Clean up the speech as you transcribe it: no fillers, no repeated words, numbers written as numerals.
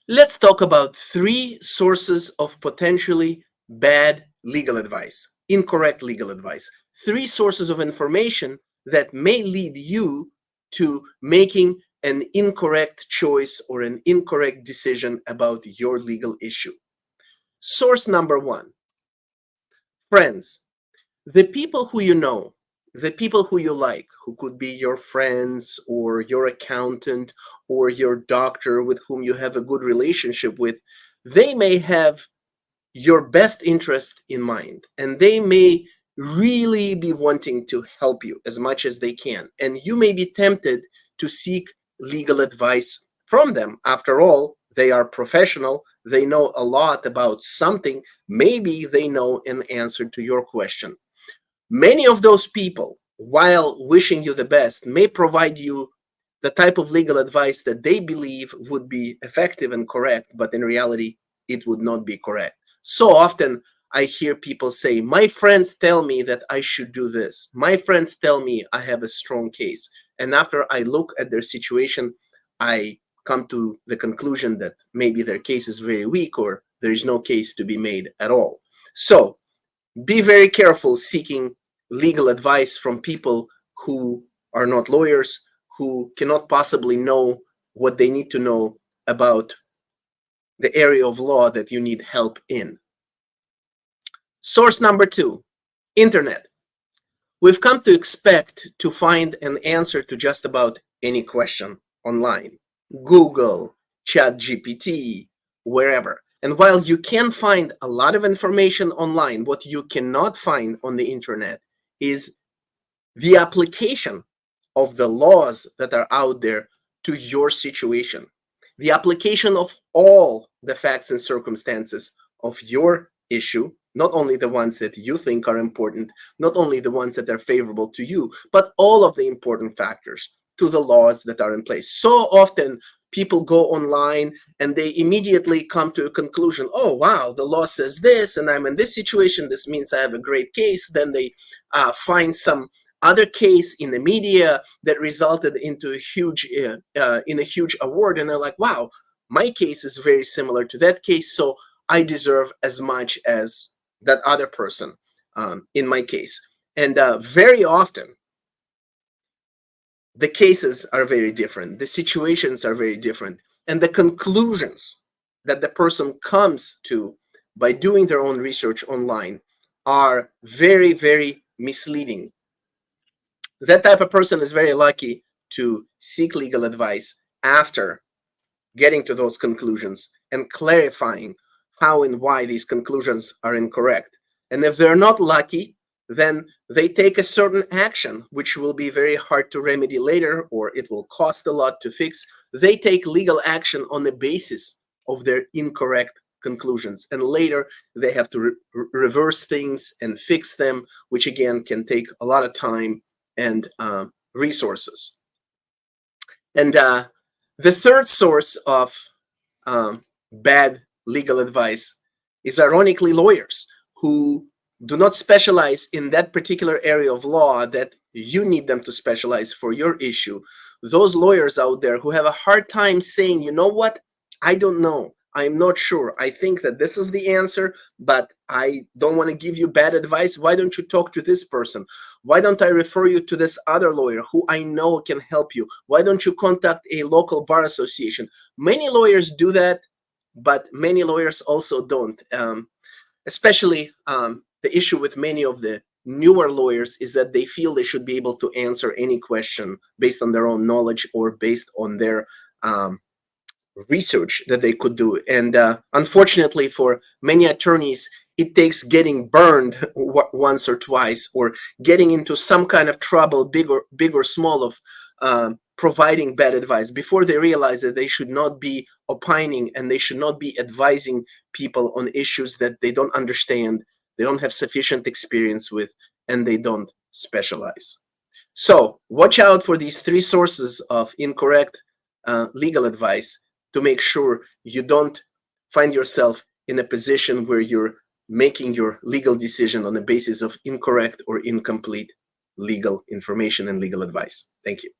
Let's talk about three sources of potentially bad legal advice, incorrect legal advice. Three sources of information that may lead you to making an incorrect choice or an incorrect decision about your legal issue. Source number one, friends. The people who you know, the people who you like, who could be your friends or your accountant or your doctor with whom you have a good relationship with, they may have your best interest in mind and they may really be wanting to help you as much as they can. And you may be tempted to seek legal advice from them. After all, they are professional, they know a lot about something, maybe they know an answer to your question. Many of those people, while wishing you the best, may provide you the type of legal advice that they believe would be effective and correct, but in reality, it would not be correct. So often, I hear people say, my friends tell me that I should do this. My friends tell me I have a strong case. And after I look at their situation, I come to the conclusion that maybe their case is very weak or there is no case to be made at all. So be very careful seeking legal advice from people who are not lawyers, who cannot possibly know what they need to know about the area of law that you need help in. Source number two, internet. We've come to expect to find an answer to just about any question online. Google, ChatGPT, wherever. And while you can find a lot of information online, what you cannot find on the internet is the application of the laws that are out there to your situation, the application of all the facts and circumstances of your issue, not only the ones that you think are important, not only the ones that are favorable to you, but all of the important factors to the laws that are in place. So often people go online and they immediately come to a conclusion, oh wow, the law says this and I'm in this situation, this means I have a great case. Then they find some other case in the media that resulted into a huge in a huge award, and they're like, wow, my case is very similar to that case, so I deserve as much as that other person in my case. And very often the cases are very different, the situations are very different, and the conclusions that the person comes to by doing their own research online are very, very misleading. That type of person is very lucky to seek legal advice after getting to those conclusions and clarifying how and why these conclusions are incorrect. And if they're not lucky, then they take a certain action, which will be very hard to remedy later, or it will cost a lot to fix. They take legal action on the basis of their incorrect conclusions. And later they have to reverse things and fix them, which again can take a lot of time and resources. And the third source of bad legal advice is ironically lawyers who do not specialize in that particular area of law that you need them to specialize for your issue. Those lawyers out there who have a hard time saying, you know what, I don't know, I'm not sure, I think that this is the answer, but I don't want to give you bad advice. Why don't you talk to this person? Why don't I refer you to this other lawyer who I know can help you? Why don't you contact a local bar association? Many lawyers do that, but many lawyers also don't. Especially the issue with many of the newer lawyers is that they feel they should be able to answer any question based on their own knowledge or based on their research that they could do. And unfortunately for many attorneys, it takes getting burned once or twice or getting into some kind of trouble, big or small, of providing bad advice before they realize that they should not be opining and they should not be advising people on issues that they don't understand, they don't have sufficient experience with, and they don't specialize. So watch out for these three sources of incorrect legal advice to make sure you don't find yourself in a position where you're making your legal decision on the basis of incorrect or incomplete legal information and legal advice. Thank you.